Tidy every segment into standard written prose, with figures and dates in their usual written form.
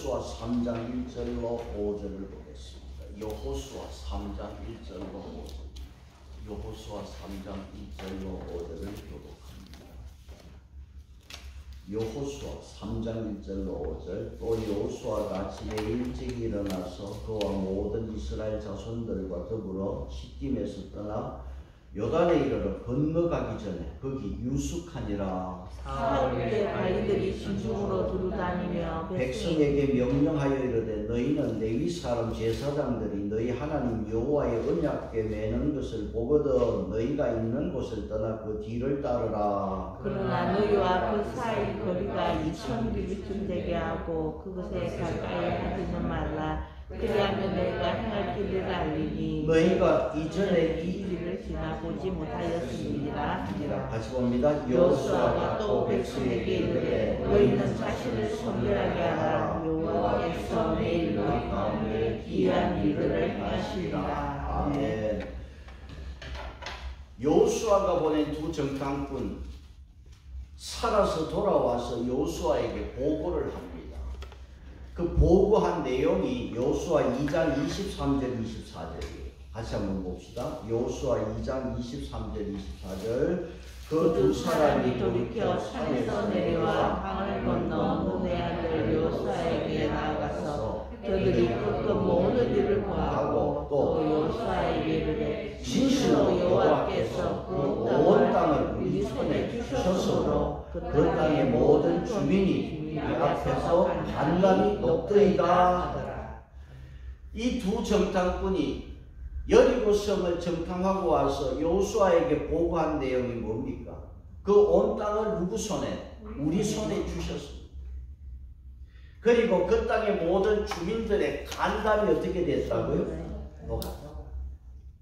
여호수아 3장 1절로 5절을 보겠습니다. 여호수아 3장 1절로 5절. 여호수아 3장 1절로 5절을 교독합니다. 여호수아 3장 1절로 5절. 또 여호수아가 아침에 일찍 일어나서 그와 모든 이스라엘 자손들과 더불어 시딤에서 떠나 요단에 이르러 건너가기 전에 거기 유숙하니라. 사흘째 관리들이 지중으로 두루다니며 백성에게 명령하여 이르되 너희는 레위 사람 제사장들이 너희 하나님 여호와의 언약궤 매는 것을 보거든 너희가 있는 곳을 떠나 그 뒤를 따르라. 그러나 너희와 그 사이 거리가 2000규빗쯤 되게 하고 그것에 가까이 하지는 말라. 그리하면 너희가 행할 길을 알리니 너희가 이전에 이 길을 지나보지 못하였습니다. 같이 봅니다. 여호수아가 또 백성에게 이르되 너희는 자신을 선별하게 하라. 여호와께서 내일 너희 가운데 기이한 일들을 행하시리라. 아멘. 여호수아가 보낸 두 정탐꾼 살아서 돌아와서 여호수아에게 보고를 합니다. 그 보고한 내용이 여호수아 2장 23절 24절이에요. 같이 한번 봅시다. 여호수아 2장 23절 24절. 그 두 사람이 돌이켜 산에서 내려와 강을 건너 눈의 아들 여호수아에게 나아가서 그들이 그 모든 일을 고하고 또 여호수아에게 이르되 진실로 여호와께서 그 온 땅을 우리 손에 주셨으므로 그 땅의 모든 주민이 이 앞에서 간감히 높더이다 하더라. 이 두 정탐꾼이 여리고성을 정탐하고 와서 여호수아에게 보고한 내용이 뭡니까? 그 온 땅을 누구 손에? 우리 손에 주셨습니다. 그리고 그 땅의 모든 주민들의 간담이 어떻게 됐다고요?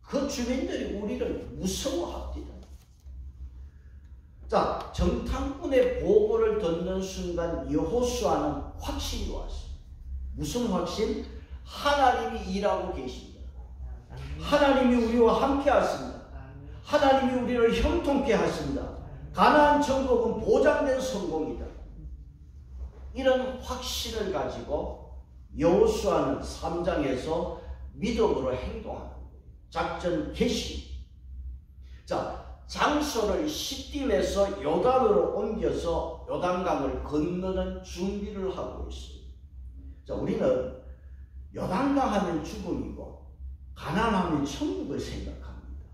그 주민들이 우리를 무서워합니다. 자, 정탐꾼의 보고를 듣는 순간 여호수아는 확신이 왔어요. 무슨 확신? 하나님이 일하고 계십니다. 하나님이 우리와 함께 하십니다. 하나님이 우리를 형통케 하십니다. 가나안 정복은 보장된 성공이다. 이런 확신을 가지고 여호수아는 3장에서 믿음으로 행동하는 거예요. 작전 개시. 자, 장소를 시딤에서 요단으로 옮겨서 요단강을 건너는 준비를 하고 있어요. 자, 우리는 요단강 하면 죽음이고 가나안하면 천국을 생각합니다.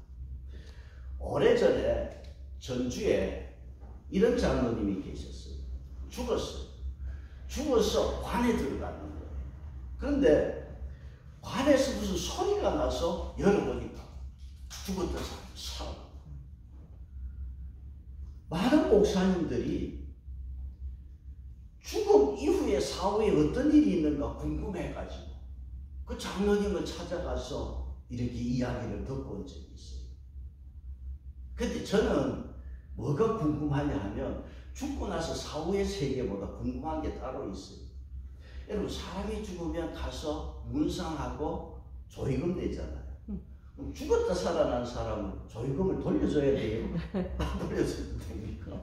오래전에 전주에 이런 장로님이 계셨어요. 죽어서 관에 들어가는 거예요. 그런데 관에서 무슨 소리가 나서 열어보니까 죽었던 사람이 살아. 많은 목사님들이 죽음 이후에 사후에 어떤 일이 있는가 궁금해가지고 그 장로님을 찾아가서 이렇게 이야기를 듣고 온 적이 있어요. 근데 저는 뭐가 궁금하냐 하면 죽고 나서 사후의 세계보다 궁금한 게 따로 있어요. 여러분, 사람이 죽으면 가서 문상하고 조의금 되잖아요. 그럼 죽었다 살아난 사람은 조의금을 돌려줘야 돼요? 안 돌려줘도 됩니까?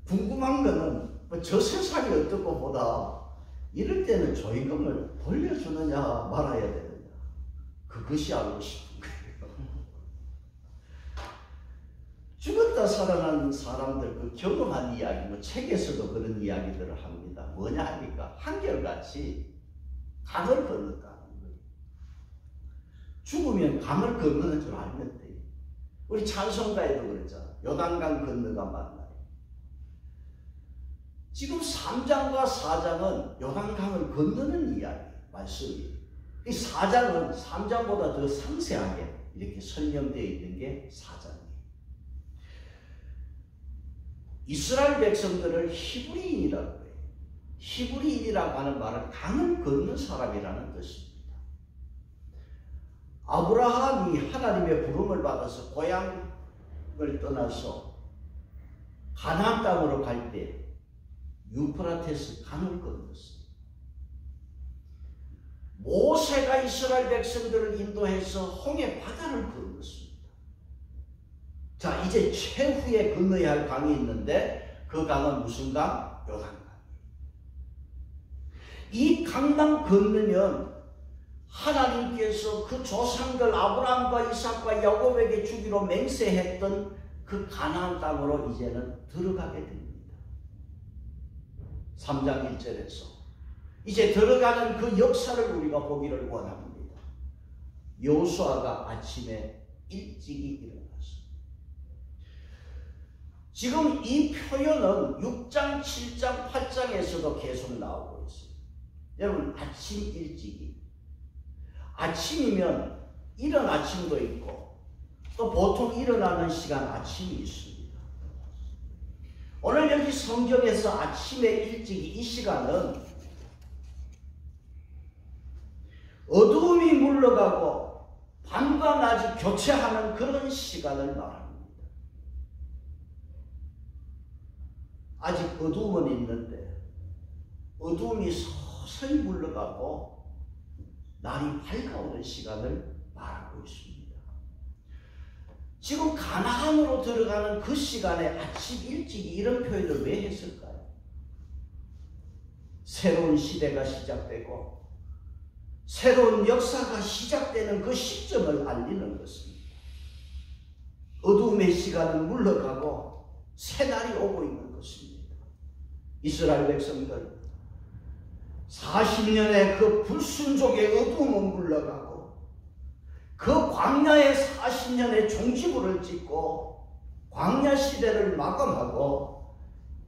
궁금한 거는 저 세상이 어떻고 보다 이럴 때는 조의금을 돌려주느냐 말아야 되느냐, 그것이 알고 싶은 거예요. 죽었다 살아난 사람들 그 경험한 이야기, 뭐 책에서도 그런 이야기들을 합니다. 뭐냐 하니까 한결같이 강을 건넜다. 죽으면 강을 건너는 줄 알면 돼요. 우리 찬송가에도 그랬잖아. 요단강 건너가 만나요. 지금 3장과 4장은 요단강을 건너는 이야기, 말씀이에요. 이 4장은 3장보다 더 상세하게 이렇게 설명되어 있는 게 4장이에요. 이스라엘 백성들을 히브리인이라고 해요. 히브리인이라고 하는 말은 강을 건넌 사람이라는 뜻입니다. 아브라함이 하나님의 부름을 받아서 고향을 떠나서 가나안 땅으로 갈 때 유프라테스 강을 건넜어요. 모세가 이스라엘 백성들을 인도해서 홍해 바다를 건넜습니다. 자, 이제 최후에 건너야 할 강이 있는데 그 강은 무슨 강? 요단강. 이 강당 건너면 하나님께서 그 조상들 아브라함과 이삭과 야곱에게 주기로 맹세했던 그 가나안 땅으로 이제는 들어가게 됩니다. 3장 1절에서 이제 들어가는 그 역사를 우리가 보기를 원합니다. 여호수아가 아침에 일찍이 일어났습니다. 지금 이 표현은 6장, 7장, 8장에서도 계속 나오고 있어요. 여러분, 아침 일찍이. 아침이면 이른 아침도 있고 또 보통 일어나는 시간 아침이 있습니다. 오늘 여기 성경에서 아침에 일찍이 이 시간은 어두움이 물러가고 밤과 낮이 교체하는 그런 시간을 말합니다. 아직 어두움은 있는데 어두움이 서서히 물러가고 날이 밝아오는 시간을 말하고 있습니다. 지금 가나안으로 들어가는 그 시간에 아침 일찍이 이런 표현을 왜 했을까요? 새로운 시대가 시작되고 새로운 역사가 시작되는 그 시점을 알리는 것입니다. 어두움의 시간은 물러가고 새날이 오고 있는 것입니다. 이스라엘 백성들 40년의 그 불순종의 어두움은 물러가고 그 광야의 40년의 종지부를 찍고 광야 시대를 마감하고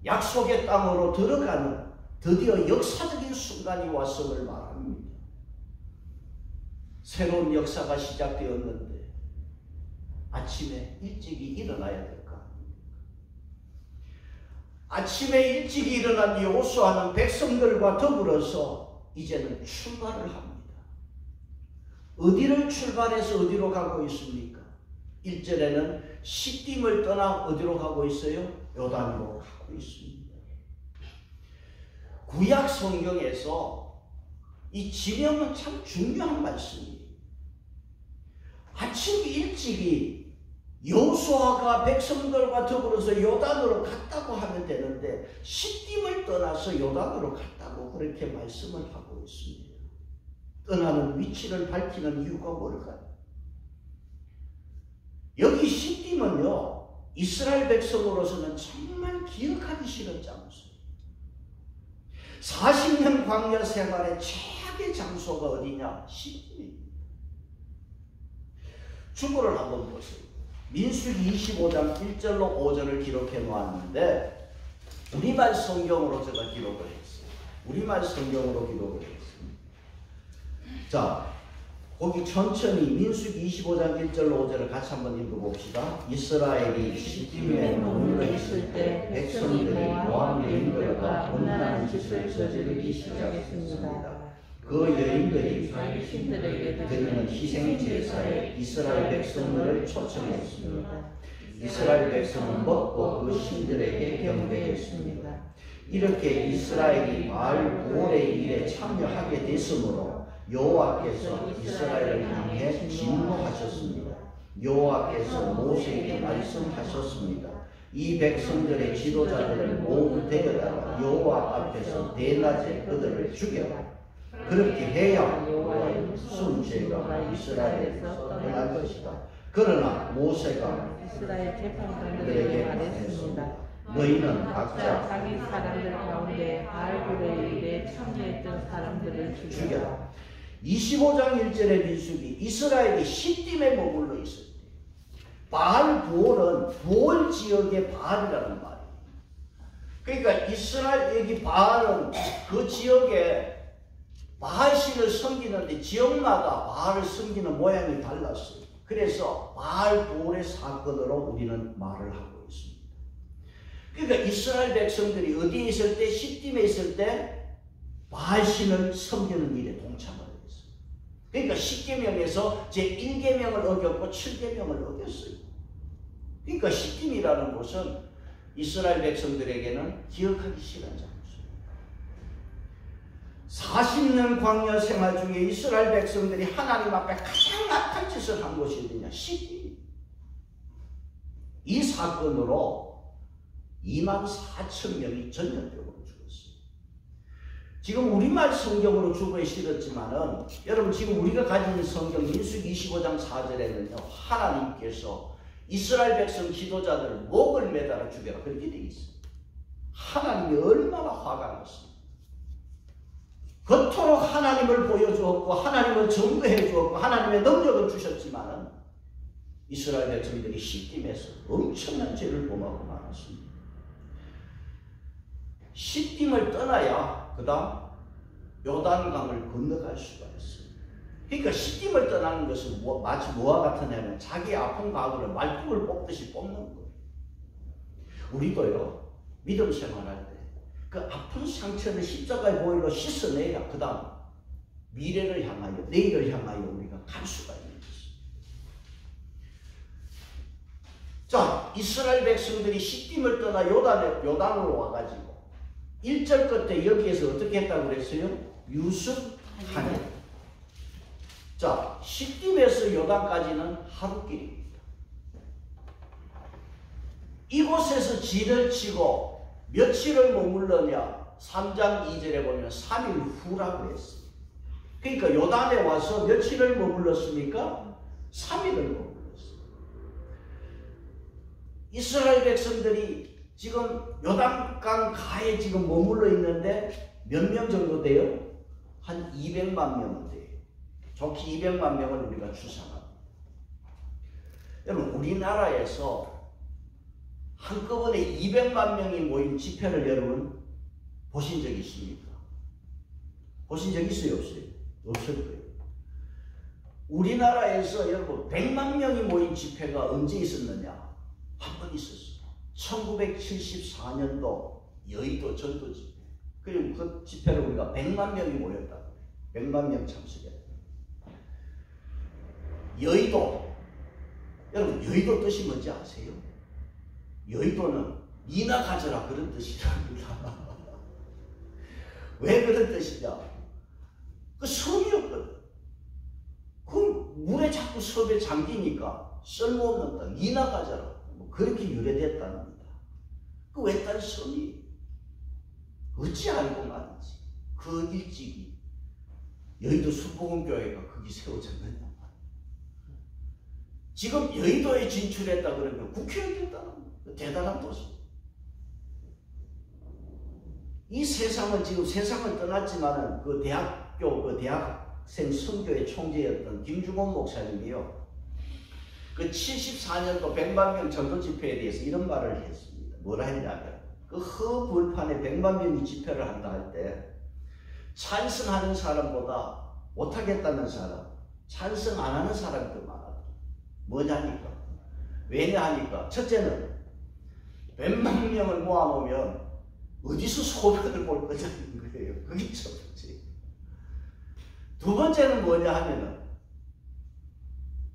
약속의 땅으로 들어가는 드디어 역사적인 순간이 왔음을 말합니다. 새로운 역사가 시작되었는데 아침에 일찍이 일어나야 될 것 아닙니까? 아침에 일찍이 일어난 여호수아는 백성들과 더불어서 이제는 출발을 합니다. 어디를 출발해서 어디로 가고 있습니까? 1절에는 시딤을 떠나 어디로 가고 있어요? 요단으로 가고 있습니다. 구약 성경에서 이 지명은 참 중요한 말씀이에요. 아침 일찍이 여호수아가 백성들과 더불어서 요단으로 갔다고 하면 되는데 시딤을 떠나서 요단으로 갔다고 그렇게 말씀을 하고 있습니다. 떠나는 위치를 밝히는 이유가 뭘까요? 여기 시딤은요, 이스라엘 백성으로서는 정말 기억하기 싫은 장소예요. 40년 광야 생활의 최악의 장소가 어디냐? 시딤입니다. 주보를 한번 보세요. 민수기 25장 1절로 5절을 기록해 놓았는데 우리말 성경으로 제가 기록을 했어요. 우리말 성경으로 기록을 했습니다. 자, 거기 천천히 민수기 25장 1절로 5절을 같이 한번 읽어봅시다. 이스라엘이 시딤에 머물러 있을 때 백성들이 모압 여인들과 음란한 짓을 저지르기 시작했습니다. 그 여인들이 자기 신들에게 드리는 희생 제사에 이스라엘 백성들을 초청했습니다. 이스라엘 백성은 먹고 그 신들에게 경배했습니다. 이렇게 이스라엘이 바알 보올의 일에 참여하게 됐으므로 여호와께서 이스라엘을 향해 진노하셨습니다. 여호와께서 모세에게 말씀하셨습니다. 이 백성들의 지도자들을 모두 데려다가 여호와 앞에서 대낮에 그들을 죽여라. 그렇게 해야 여호와의 순죄가 이스라엘에서 떠날 것이다. 그러나 모세가 이스라엘 재판관들에게 말했습니다. 너희는 각자 자기 사람들 가운데 바알볼의 일에 참여했던 사람들을 죽여라. 25장 1절의 민수기 이스라엘이 시딤에 머물러 있을 때 바알보올은 보올 지역의 바알이라는 말이에요. 그러니까 이스라엘 여기 바알은 그 지역에 바알신을 섬기는데 지역마다 바알을 섬기는 모양이 달랐어요. 그래서 바알보올의 사건으로 우리는 말을 하고 있습니다. 그러니까 이스라엘 백성들이 어디에 있을 때 시딤에 있을 때 바알신을 섬기는 일에 동참을 했어요. 그러니까 10계명에서 제1계명을 어겼고 7계명을 어겼어요. 그러니까 시딤이라는 곳은 이스라엘 백성들에게는 기억하기 싫은 장소예요. 40년 광야 생활 중에 이스라엘 백성들이 하나님 앞에 가장 악한 짓을 한 곳이 어디냐? 시딤. 이 사건으로 24,000명이 전염병으로 죽었어요. 지금 우리말 성경으로 주보에 실었지만은 여러분 지금 우리가 가진 성경 민수기 25장 4절에는요 하나님께서 이스라엘 백성 지도자들 목을 매달아 죽여라 그렇게 되어 있어요. 하나님이 얼마나 화가 났습니까? 그토록 하나님을 보여주었고 하나님을 증거해 주었고 하나님의 능력을 주셨지만은 이스라엘 백성들이 시딤에서 엄청난 죄를 범하고 말았습니다. 시딤을 떠나야 그 다음 요단강을 건너갈 수가 있어요. 그러니까 시딤을 떠나는 것은 마치 뭐와 같으냐면 자기 아픈 과거를 말뚝을 뽑듯이 뽑는 거예요. 우리도요 믿음 생활할 때 그 아픈 상처를 십자가의 보혈로 씻어내야 그 다음 미래를 향하여 내일을 향하여 우리가 갈 수가 있는 것입니다. 자, 이스라엘 백성들이 시딤을 떠나 요단으로 와가지고 1절 끝에 여기에서 어떻게 했다고 그랬어요? 유습하냐. 자, 시딤에서 요단까지는 하루길입니다. 이곳에서 진을 치고 며칠을 머물렀냐? 3장 2절에 보면 3일 후라고 했어요. 그러니까 요단에 와서 며칠을 머물렀습니까? 3일을 머물렀어요. 이스라엘 백성들이 지금 요단강 가에 지금 머물러 있는데 몇 명 정도 돼요? 한 200만 명은 돼요. 좋게 200만 명을 우리가 추산합니다. 여러분 우리나라에서 한꺼번에 200만 명이 모인 집회를 여러분 보신 적 있습니까? 보신 적 있어요? 없어요? 없을 거예요. 우리나라에서 여러분 100만 명이 모인 집회가 언제 있었느냐? 한 번 있었어요. 1974년도 여의도 전도 집회. 그리고 그 집회를 우리가 100만 명이 모였다. 100만 명 참석했다. 여의도. 여러분 여의도 뜻이 뭔지 아세요? 여의도는 니나 가져라 그런 뜻이랍니다. 왜 그런 뜻이냐? 그 섬이었거든. 그 물에 자꾸 섬에 잠기니까 쓸모없는 땅 니나 가져라. 뭐 그렇게 유래됐답니다. 그 외딴 섬이 어찌 알고 말인지 그 일찍이 여의도 순복음교회가 거기 세워졌느냐. 지금 여의도에 진출했다 그러면 국회의원 됐다는 거예요. 대단한 도시. 이 세상은 지금 세상을 떠났지만은 그 대학교 그 대학생 선교의 총재였던 김중원 목사님이요. 그 74년도 100만 명 전도 집회에 대해서 이런 말을 했습니다. 뭐라 했냐면 그 허벌판에 100만 명이 집회를 한다 할 때 찬성하는 사람보다 못하겠다는 사람, 찬성 안 하는 사람이 더 많아. 뭐냐니까. 왜냐하니까 첫째는 100만 명을 모아놓으면 어디서 소변을 볼 거냐는 거예요. 그게 첫 번째. 두 번째는 뭐냐 하면은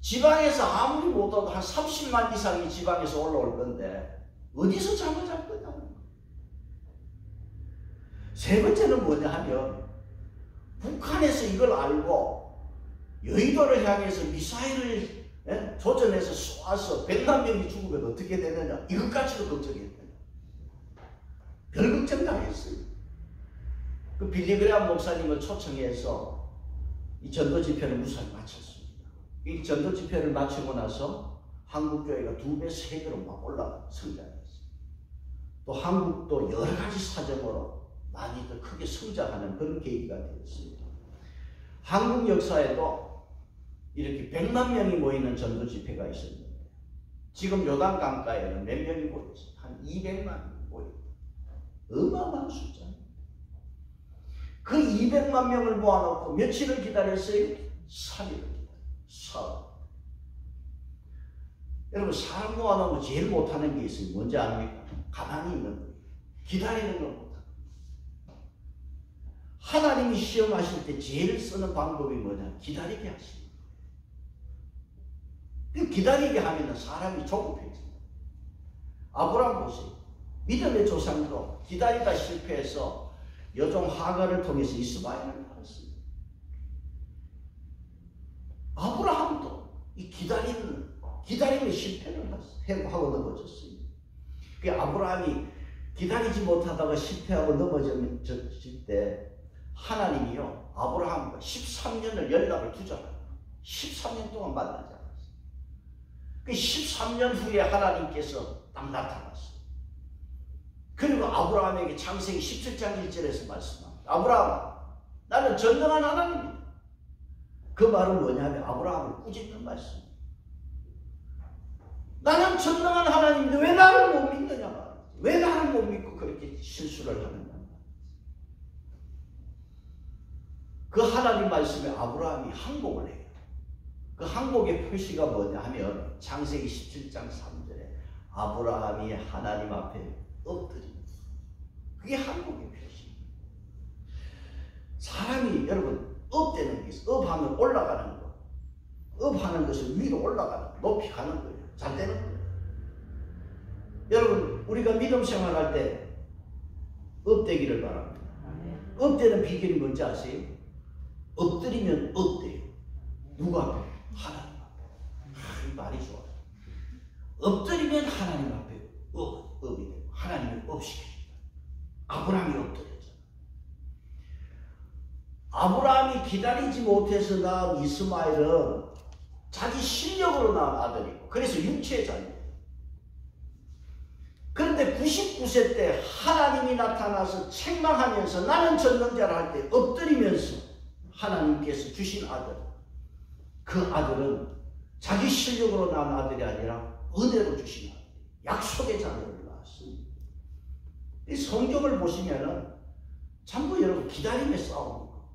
지방에서 아무리 못해도 한 30만 이상이 지방에서 올라올 건데 어디서 잠을 잘 거냐는 거예요. 세 번째는 뭐냐 하면 북한에서 이걸 알고 여의도를 향해서 미사일을 조전해서 쏘아서 100만 명이 죽으면 어떻게 되느냐. 이것까지도 걱정했대요. 별 걱정 다 했어요. 그 빌리그레암 목사님을 초청해서 이 전도 집회를 무사히 마쳤습니다. 이 전도 집회를 마치고 나서 한국교회가 2배, 3배로 막 올라가 성장했어요. 또 한국도 여러 가지 사정으로 많이 더 크게 성장하는 그런 계기가 되었습니다. 한국 역사에도 이렇게 100만 명이 모이는 전도 집회가 있었는데 지금 요단강가에는 몇 명이 모였어요? 한 200만 명이 모였어요. 어마어마한 숫자입니다. 그 200만 명을 모아놓고 며칠을 기다렸어요? 3일을 기다렸어요. 사흘. 여러분 사람 모아놓으면 제일 못하는 게 있어요. 뭔지 아닙니까? 가만히 있는 거예요. 기다리는 걸 못합니다. 하나님이 시험하실 때 제일 쓰는 방법이 뭐냐? 기다리게 하십니다. 기다리게 하면 사람이 조급해집니다. 아브라함 보세요. 믿음의 조상도 기다리다 실패해서 여종 하갈을 통해서 이스마엘을 낳았습니다. 아브라함도 이 기다림의 실패를 하고 넘어졌습니다. 그 아브라함이 기다리지 못하다가 실패하고 넘어졌을 때 하나님이요 아브라함과 13년을 연락을 두잖아요. 13년 동안 만나지 않았어요. 그 13년 후에 하나님께서 딱 나타났어요. 그리고 아브라함에게 창세기 17장 1절에서 말씀합니다. 아브라함아, 나는 전능한 하나님이다. 그 말은 뭐냐면 아브라함을 꾸짖는 말씀입니다. 나는 전능한 하나님인데 왜 나를 못 믿느냐 말이지. 왜 나를 못 믿고 그렇게 실수를 하느냐. 그 하나님 말씀에 아브라함이 항복을 해요. 그 항복의 표시가 뭐냐 하면 창세기 17장 3절에 아브라함이 하나님 앞에 엎드립니다. 그게 항복의 표시입니다. 사람이 여러분 업되는 게 있어요. 업하면 올라가는 거. 업하는 것은 위로 올라가는 거. 높이 가는 거예요. 잘 되는 거예요. 여러분 우리가 믿음 생활할 때 업되기를 바랍니다. 업되는 비결이 뭔지 아세요? 엎드리면 업돼요. 누구 앞에? 하나님 앞에. 이 말이 좋아요. 엎드리면 하나님 앞에 업이 되고 하나님을 업시켜줍니다. 아브라함이 엎드렸잖아요. 아브라함이 기다리지 못해서 낳은 이스마엘은 자기 실력으로 낳은 아들이고 그래서 육체의 자녀예요. 그런데 99세 때 하나님이 나타나서 책망하면서 나는 전능자를 할 때 엎드리면서 하나님께서 주신 아들, 그 아들은 자기 실력으로 낳은 아들이 아니라 은혜로 주신 아들, 약속의 자녀를 낳았습니다. 이 성경을 보시면은 전부 여러분 기다림에 싸우는 거.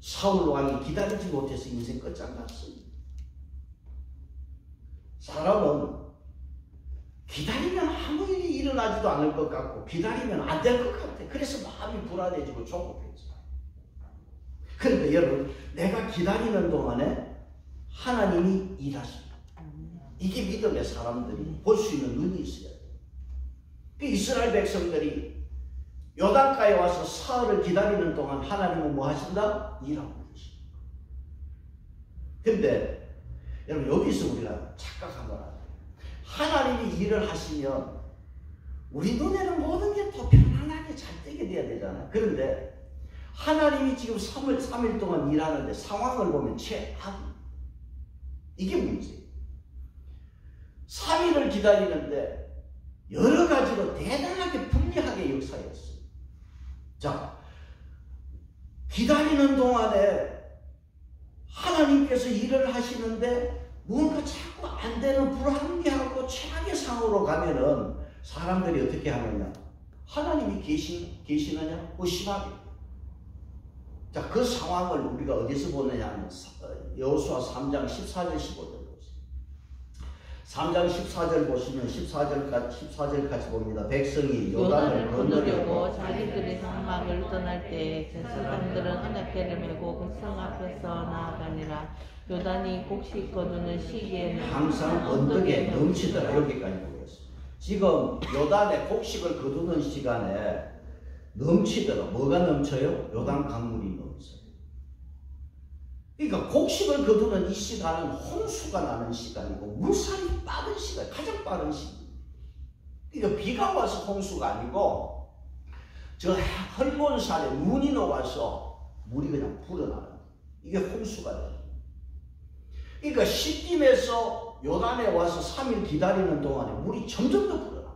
사울 왕이 기다리지 못해서 인생 끝장났습니다. 사람은 기다리면 아무 일이 일어나지도 않을 것 같고 기다리면 안 될 것 같아. 그래서 마음이 불안해지고 조급해져. 그런데 여러분 내가 기다리는 동안에 하나님이 일하십니다. 이게 믿음의 사람들이 볼 수 있는 눈이 있어야 돼요. 이스라엘 백성들이 요단가에 와서 사흘을 기다리는 동안 하나님은 뭐 하신다? 일하고 계십니다. 그런데 여러분 여기서 우리가 착각하면 안 돼요. 하나님이 일을 하시면 우리 눈에는 모든 게 더 편안하게 잘 되게 돼야 되잖아요. 그런데 하나님이 지금 3일 동안 일하는데 상황을 보면 최악입니다. 이게 문제예요. 3일을 기다리는데 여러 가지로 대단하게 불리하게 역사했어요. 자, 기다리는 동안에 하나님께서 일을 하시는데 뭔가 자꾸 안 되는 불합리하고 최악의 상황으로 가면은 사람들이 어떻게 하느냐? 하나님이 계시느냐? 의심하게. 자, 그 상황을 우리가 어디서 보느냐 하면 여호수아 3장 14절 15절 보세요. 3장 14절 보시면 14절 같이 봅니다. 백성이 요단을 건너려고 자기들의 장막을 떠날 때 그 사람들은 언약궤를 메고 백성 앞에서 나아가니라. 요단이 곡식 거두는 시기에는 항상 언덕에 넘치더라. 여기까지 보겠습니다. 지금 요단에 곡식을 거두는 시간에 넘치더라. 뭐가 넘쳐요? 요단 강물이 넘쳐요. 그러니까 곡식을 거두는 이 시간은 홍수가 나는 시간이고 물살이 빠른 시간, 가장 빠른 시간. 그러니까 비가 와서 홍수가 아니고 저 헐몬살에 눈이 녹아서 물이 그냥 불어나는 이게 홍수가 돼요. 그러니까 시딤에서 요단에 와서 3일 기다리는 동안에 물이 점점 더 불어나.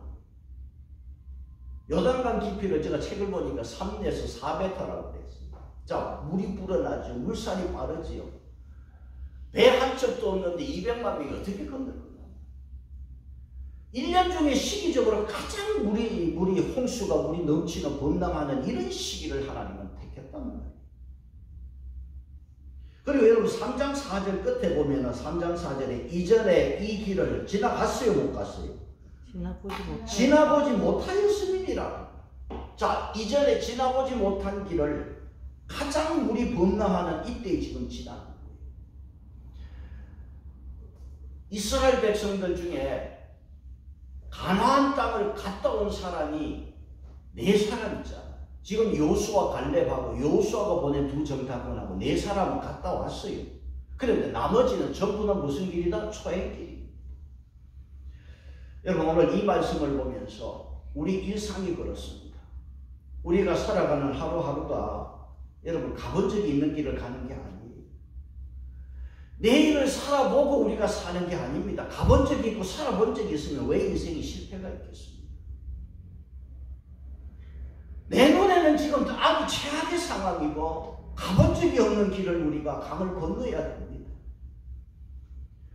요단강 깊이를 제가 책을 보니까 3에서 4m라고 그랬습니다. 자, 물이 불어나죠. 물살이 빠르지요. 배 한 척도 없는데 200만 명이 어떻게 건널 거냐. 1년 중에 시기적으로 가장 물이 홍수가 물이 넘치는 범람하는 이런 시기를 하나님은 택했단 말이에요. 그리고 여러분 3장 4절 끝에 보면은 3장 4절에 이전에 이 길을 지나갔어요, 못 갔어요? 지나보지 못하였음이니라. 자, 이전에 지나보지 못한 길을 가장 물이 범람하는 이때 지금 지나는 거예요. 이스라엘 백성들 중에 가나안 땅을 갔다 온 사람이 4사람 있잖아요. 지금 여호수아 갈렙하고 여호수아가 보낸 2 정탐꾼하고 4사람은 갔다 왔어요. 그런데 나머지는 전부는 무슨 길이다? 초행길입니다. 여러분 오늘 이 말씀을 보면서 우리 일상이 그렇습니다. 우리가 살아가는 하루하루가 여러분 가본 적이 있는 길을 가는 게 아니에요. 내일을 살아보고 우리가 사는 게 아닙니다. 가본 적이 있고 살아본 적이 있으면 왜 인생이 실패가 있겠습니까? 내 눈에는 지금 아주 최악의 상황이고 가본 적이 없는 길을 우리가 강을 건너야 됩니다.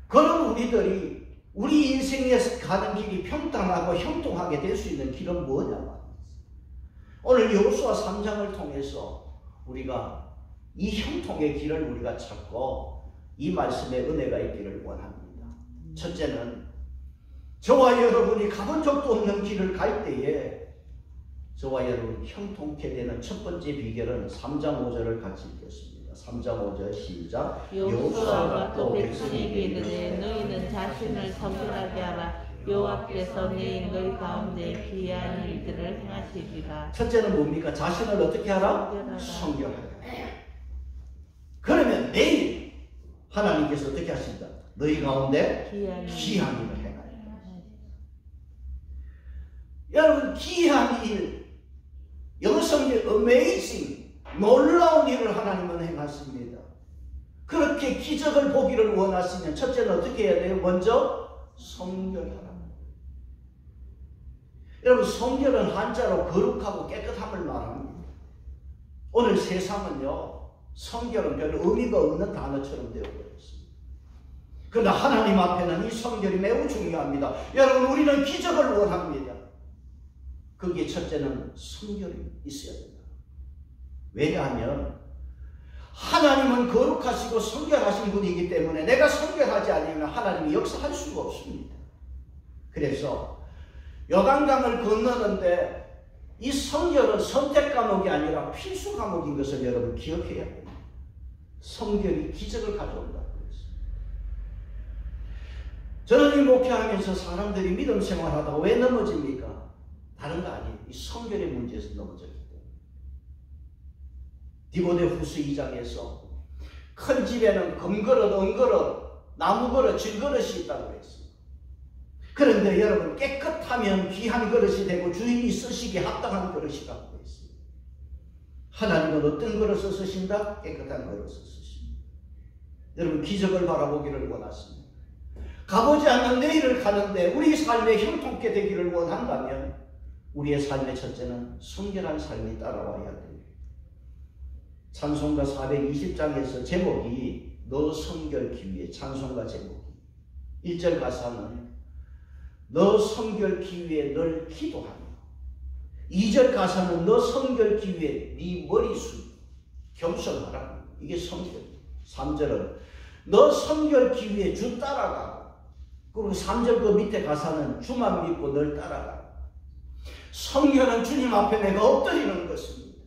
그럼 우리들이 우리 인생에서 가는 길이 평탄하고 형통하게 될 수 있는 길은 뭐냐 말이에요. 오늘 여호수아 3장을 통해서 우리가 이 형통의 길을 우리가 찾고 이 말씀에 은혜가 있기를 원합니다. 첫째는 저와 여러분이 가본 적도 없는 길을 갈 때에 저와 여러분 형통케 되는 첫 번째 비결은 3장 5절을 같이 읽겠습니다. 3장 5절 시작. 여호수아가 또 백성에게 이르되 너희는 자신을 성결하게 하라. 여호와께서 너희 가운데 기이한 일들을 행하시리라. 첫째는 뭡니까? 자신을 어떻게 하라? 성결하라. 그러면 내일 하나님께서 어떻게 하신다? 너희 가운데 기이한 일을 행하라. 여러분 기이한 일, 영어 성경 amazing, 놀라운 일을 하나님은 행하십니다. 그렇게 기적을 보기를 원하시면 첫째는 어떻게 해야 돼요? 먼저 성결하라. 여러분 성결은 한자로 거룩하고 깨끗함을 말합니다. 오늘 세상은요 성결은 별 의미가 없는 단어처럼 되어버렸습니다. 그러나 하나님 앞에는 이 성결이 매우 중요합니다. 여러분 우리는 기적을 원합니다. 거기에 첫째는 성결이 있어야 된다. 왜냐하면 하나님은 거룩하시고 성결하신 분이기 때문에 내가 성결하지 않으면 하나님이 역사할 수가 없습니다. 그래서 요단강을 건너는데 이 성결은 선택 과목이 아니라 필수 과목인 것을 여러분 기억해야 합니다. 성결이 기적을 가져온다고 했습니다. 저는 이 목회하면서 사람들이 믿음 생활하다가 왜 넘어집니까? 다른 거 아니에요. 이 성결의 문제에서 넘어졌기 때문에. 디모데후서 2장에서 큰 집에는 금그릇, 은그릇, 나무그릇, 질그릇이 있다고 했어요. 그런데 여러분 깨끗하면 귀한 그릇이 되고 주인이 쓰시기에 합당한 그릇이라고 했어요. 하나님은 어떤 그릇을 쓰신다? 깨끗한 그릇을 쓰십니다. 여러분 기적을 바라보기를 원하십니다. 가보지 않는 내일을 가는데 우리 삶에 형통케 되기를 원한다면 우리의 삶의 첫째는 성결한 삶이 따라와야 됩니다. 찬송가 420장에서 제목이 너 성결기 위해 찬송가 제목이 1절 가사는 너 성결기 위해 늘 기도하며 2절 가사는 너 성결기 위해 네 머리숱 겸손하라. 이게 성결. 3절은 너 성결기 위해 주 따라가고 그리고 3절 그 밑에 가사는 주만 믿고 늘 따라가라. 성결은 주님 앞에 내가 엎드리는 것입니다.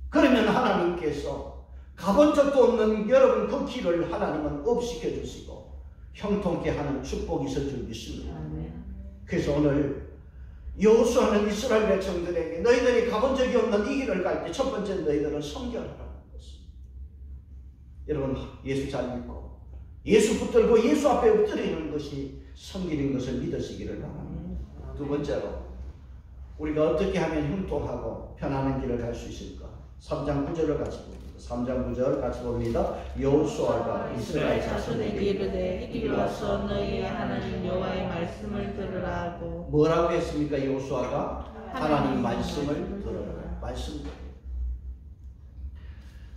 그러면 하나님께서 가본 적도 없는 여러분 그 길을 하나님은 업시켜 주시고 형통케 하는 축복이 있을 줄 믿습니다. 그래서 오늘 여호수아는 이스라엘 백성들에게 너희들이 가본 적이 없는 이 길을 갈 때 첫 번째 너희들은 성결하라는 것입니다. 여러분 예수 잘 믿고 예수 붙들고 예수 앞에 엎드리는 것이 성결인 것을 믿으시기를 바랍니다. 두 번째로 우리가 어떻게 하면 형통하고 편안한 길을 갈 수 있을까? 3장 9절을 같이 봅니다. 3장 9절 같이 봅니다. 여호수아가 이스라엘 자손에게 이르되 이리 와서 너희의 하나님 여호와의 말씀을 들으라 하고 뭐라고 했습니까? 여호수아가 하나님 말씀을 들으라. 말씀.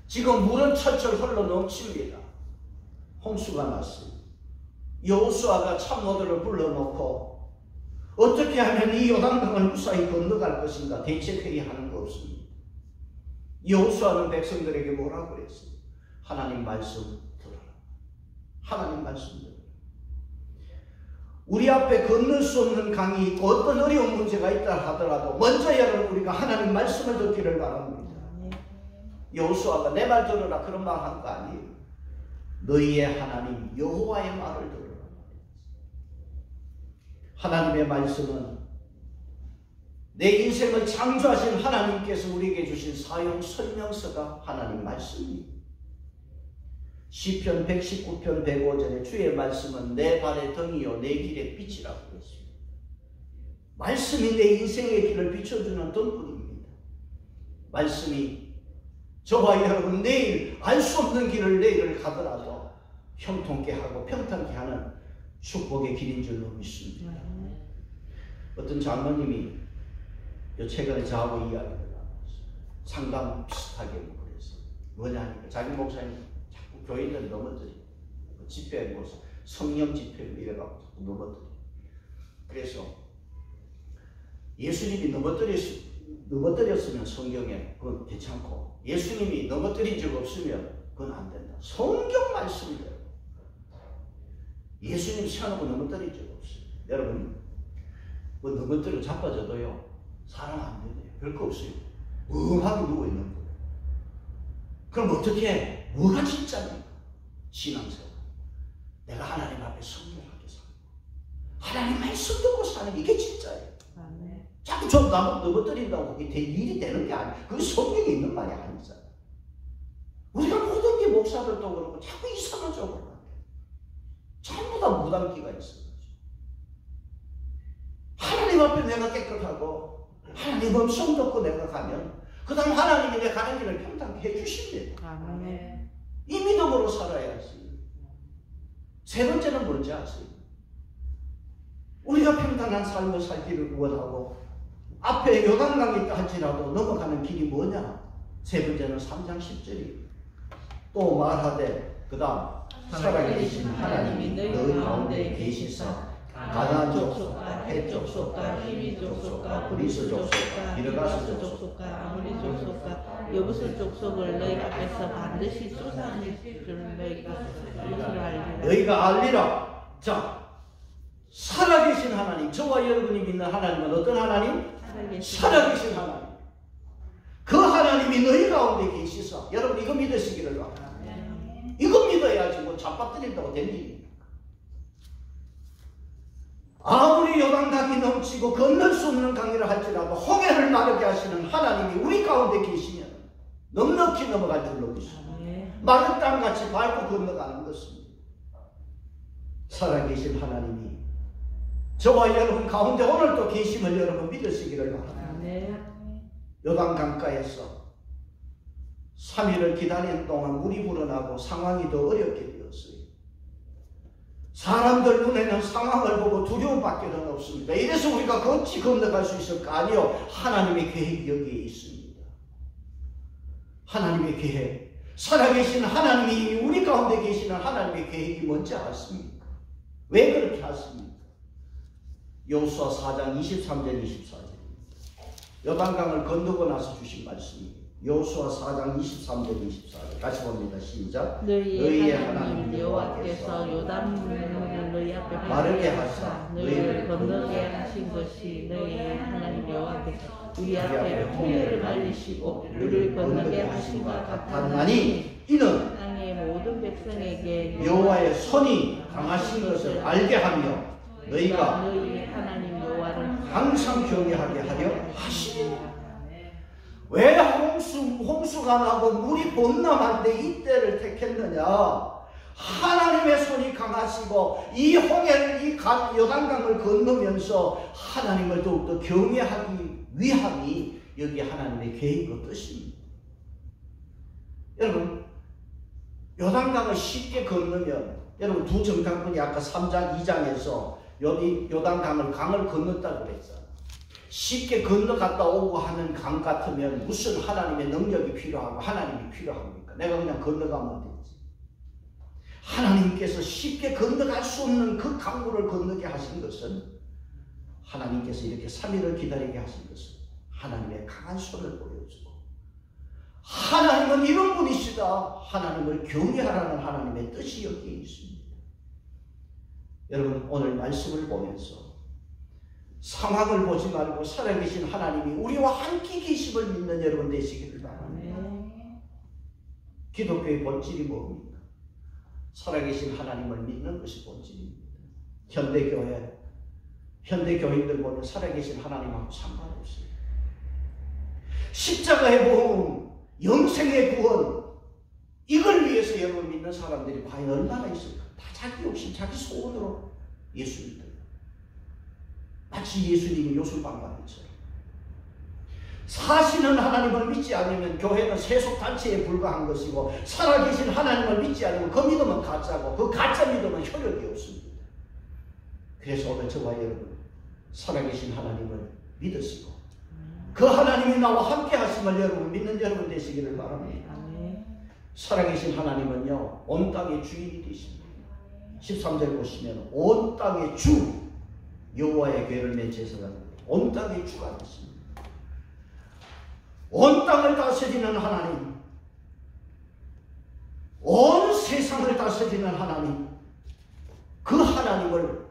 지금 물은 철철 흘러 넘칩니다. 홍수가 났어요. 여호수아가 참모들을 불러놓고 어떻게 하면 이 요단강을 무사히 건너갈 것인가 대책회의하는 거 없습니다. 여호수아는 백성들에게 뭐라고 그랬어요? 하나님 말씀 들어라. 하나님 말씀 들어라. 우리 앞에 건널 수 없는 강이 있고 어떤 어려운 문제가 있다 하더라도 먼저 여러분 우리가 하나님 말씀을 듣기를 바랍니다. 여호수아가 내 말 들어라 그런 말 한 거 아니에요. 너희의 하나님 여호와의 말을 들어라. 하나님의 말씀은 내 인생을 창조하신 하나님께서 우리에게 주신 사용 설명서가 하나님 말씀입니다. 시편 119편 105절에 주의 말씀은 내 발의 등이요 내 길의 빛이라고 했습니다. 말씀이 내 인생의 길을 비춰주는 등불입니다. 말씀이 저와 여러분 내일 알 수 없는 길을 내일을 가더라도 형통케 하고 평탄케 하는 축복의 길인 줄로 믿습니다. 어떤 장로님이 최근에 저하고 이야기를 나눴어요. 상담 비슷하게 그래서 뭐냐니까 자기 목사님 자꾸 교인들 넘어뜨려 집회 모습 성령 집회 이래갖고 자꾸 넘어뜨려. 그래서 예수님이 넘어뜨렸으면 성경에 그건 괜찮고 예수님이 넘어뜨린 적 없으면 그건 안 된다. 성경 말씀이에요. 예수님 세워놓고 넘어뜨린 적 없어요. 여러분 뭐 넘어뜨려 자빠져도요 사람 안 되네요. 별거 없어요. 멍하게 누워있는 거예요. 그럼 어떻게 해? 뭐가 진짜입니까? 신앙생활. 내가 하나님 앞에 성결하게 사는 거. 하나님 말씀 듣고 사는 게 이게 진짜예요. 자꾸 좀 넘어뜨린다고 그게 일이 되는 게 아니에요. 그게 성경에 있는 말이 아니잖아요. 우리가 모든 게 목사들도 그렇고 자꾸 이상한 쪽으로 가요. 전부 다 무당기가 있어요. 하나님 앞에 내가 깨끗하고 하나님 음성 듣고 내가 가면 그 다음 하나님이 내 가는 길을 평탄케 해주십니다. 이 믿음으로 살아야지. 세 번째는 뭔지 아세요? 우리가 평탄한 삶을 살기를 원하고 앞에 요단강이 있다 할지라도 넘어가는 길이 뭐냐? 세 번째는 3장 10절이 또 말하되 그 다음 살아계신 하나님이 너희 가운데 계시사 가나안 족속과 헷 족속과 히위 족속과 브리스 족속과 기르가스 족속과 아모리 족속과 여부스 족속을 너희 앞에서 반드시 쫓아낼 줄 너희가 알리라. 자, 살아계신 하나님, 저와 여러분이 믿는 하나님은 어떤 하나님? 살아계신 하나님. 그 하나님이 너희 가운데 계시사. 여러분 이거 믿으시기를 바랍니다. 이거 믿어야지 뭐 잡아뜨린다고 된 일입니까? 아무리 요단강이 넘치고 건널 수 없는 강이라 할지라도 홍해를 마르게 하시는 하나님이 우리 가운데 계시면 넉넉히 넘어갈 줄로 믿습니다. 마른 땅같이 밟고 건너가는 것입니다. 살아계신 하나님이 저와 여러분 가운데 오늘도 계심을 여러분 믿으시기를 바랍니다. 요단강가에서 3일을 기다리는 동안 물이 불어나고 상황이 더 어렵게 되었어요. 사람들 눈에는 상황을 보고 두려움밖에 없습니다. 이래서 우리가 어찌 건너갈 수 있을까? 아니요. 하나님의 계획이 여기에 있습니다. 하나님의 계획. 살아계신 하나님이 우리 가운데 계시는 하나님의 계획이 뭔지 아십니까? 왜 그렇게 하십니까? 여호수아 4장 23절 24절 요단강을 건너고 나서 주신 말씀입니다. 여호수아 4장 23절 24절 같이 봅니다. 시작. 너희의 하나님 여호와께서 요단물을 너희 앞에 마르게 하사 너희를 건너게 하신 것이 너희의 하나님 여호와께서 우리 앞에 홍해를 말리시고 우리를 건너게 하신 것 같았나니 이는 땅의 모든 백성에게 여호와의 손이 강하신 것을 알게 하며 너희가 너희의 하나님 여호와를 항상 경외하게 하려 하시니. 왜 홍수가 나고 물이 범람할 때 이때를 택했느냐? 하나님의 손이 강하시고 이 홍해를 이 요단강을 건너면서 하나님을 더욱더 경외하기 위함이 여기 하나님의 계획과 뜻입니다. 여러분 요단강을 쉽게 건너면 여러분 두 정탐꾼이 아까 3장 2장에서 요단강을 강을 건넜다고 그랬잖아요. 쉽게 건너갔다 오고 하는 강 같으면 무슨 하나님의 능력이 필요하고 하나님이 필요합니까? 내가 그냥 건너가면 되지. 하나님께서 쉽게 건너갈 수 없는 그 강물을 건너게 하신 것은 하나님께서 이렇게 3일을 기다리게 하신 것은 하나님의 강한 손을 보여주고 하나님은 이런 분이시다. 하나님을 경외하라는 하나님의 뜻이 여기에 있습니다. 여러분 오늘 말씀을 보면서 상황을 보지 말고 살아계신 하나님이 우리와 함께 계심을 믿는 여러분 되시기를 바랍니다. 기독교의 본질이 뭡니까? 살아계신 하나님을 믿는 것이 본질입니다. 현대교인들 보면 살아계신 하나님하고 상관없어요. 십자가의 복음, 영생의 구원, 이걸 위해서 여러분 믿는 사람들이 과연 얼마나 있을까? 다 자기 욕심, 자기 소원으로 예수 믿어요. 마치 예수님이 요술방망이처럼. 사시는 하나님을 믿지 않으면 교회는 세속단체에 불과한 것이고, 살아계신 하나님을 믿지 않으면 그 믿음은 가짜고, 그 가짜 믿음은 효력이 없습니다. 그래서 오늘 저와 여러분 살아계신 하나님을 믿으시고 그 하나님이 나와 함께 하심을 여러분 믿는 여러분 되시기를 바랍니다. 살아계신 하나님은요, 온 땅의 주인이 되십니다. 13절 보시면 온 땅의 주 여호와의 궤를 맨 제사장, 온 땅의 주가 되십니다. 온 땅을 다스리는 하나님, 온 세상을 다스리는 하나님, 그 하나님을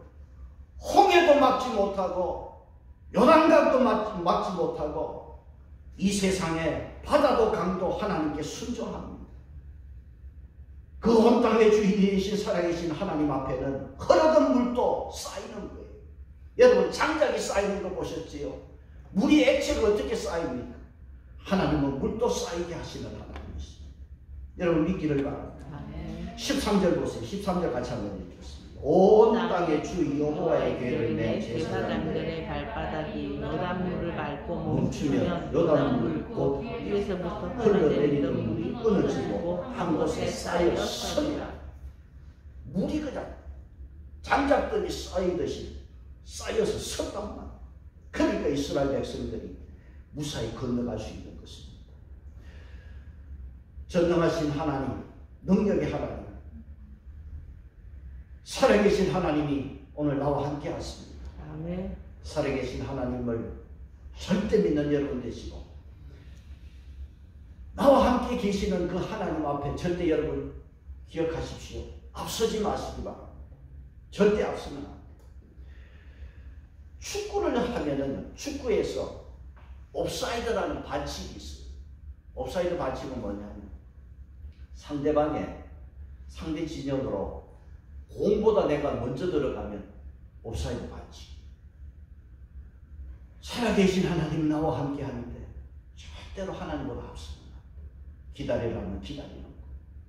홍해도 막지 못하고 요단강도 막지 못하고 이 세상에 바다도 강도 하나님께 순종합니다. 그 온 땅의 주인이신 살아계신 하나님 앞에는 흐르던 물도 쌓이는 거예요. 여러분 장작이 쌓이는 거 보셨지요? 물이 액체가 어떻게 쌓입니까? 하나님은 물도 쌓이게 하시는 하나님이십니다. 여러분 믿기를 바랍니다. 13절 보세요. 13절 같이 한번 읽겠습니다. 온 땅의 주 여호와의 궤를 맨 제사장들의 발바닥이 요단물을 밟고 멈추면 요단물 곧 위에서부터 흘러내리는 물이 끊어지고 한 곳에 쌓여 서리라. 물이 그냥 장작들이 쌓이듯이 쌓여서 섰단 말이에요. 그러니까 이스라엘 백성들이 무사히 건너갈 수 있는 것입니다. 전능하신 하나님, 능력의 하나님, 살아계신 하나님이 오늘 나와 함께 하십니다. 아멘. 살아계신 하나님을 절대 믿는 여러분 되시고 나와 함께 계시는 그 하나님 앞에 절대 여러분 기억하십시오. 앞서지 마시기 바랍니다. 절대 앞서면 안 돼요. 축구를 하면은 축구에서 옵사이드라는 반칙이 있어요. 옵사이드 반칙은 뭐냐면 상대 진영으로 공보다 내가 먼저 들어가면 옵사이드 반칙. 살아계신 하나님 나와 함께 하는데 절대로 하나님보다 앞서면 안 돼요. 기다리라면 기다리는 거.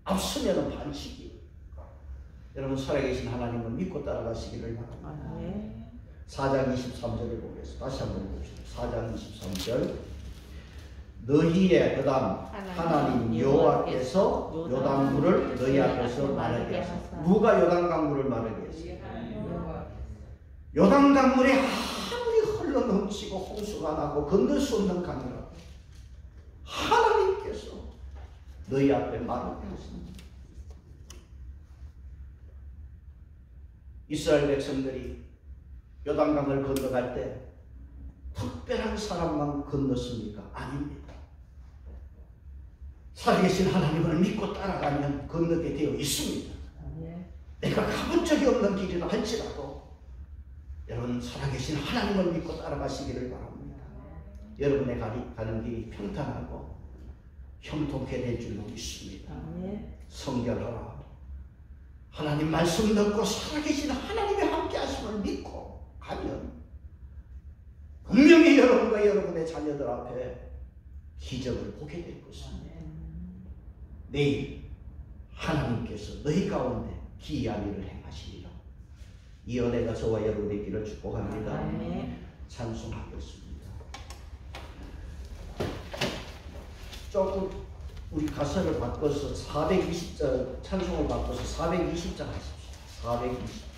앞서면 반칙이에요. 여러분 살아계신 하나님을 믿고 따라가시기를 바랍니다. 4장 23절을 보겠습니다. 다시 한번 봅시다. 4장 23절. 너희의 그다음 하나님 여호와께서 요단물을 너희 앞에서 마르게 하사. 누가 요단강물을 마르게 했어요? 요단강물이 아무리 흘러 넘치고 홍수가 나고 건널 수 없는 강이라고 하나님께서 너희 앞에 마르게 하십니다. 이스라엘 백성들이 요단강을 건너갈 때 특별한 사람만 건넜습니까? 아닙니다. 살아계신 하나님을 믿고 따라가면 건너게 되어 있습니다. 내가 가본 적이 없는 길이라 할지라도 여러분 살아계신 하나님을 믿고 따라가시기를 바랍니다. 여러분의 가는 길이 평탄하고 형통케 될 줄로 믿습니다. 성결하라. 하나님 말씀 듣고 살아계신 하나님의 함께 하심을 믿고 가면 분명히 여러분과 여러분의 자녀들 앞에 기적을 보게 될 것입니다. 내일 하나님께서 너희 가운데 기이한 일을 행하시리라. 이 은혜가 저와 여러분의 길을 축복합니다. 찬송하겠습니다. 조금 우리 가사를 바꿔서 420절 찬송을 바꿔서 420절 하십시오. 420절.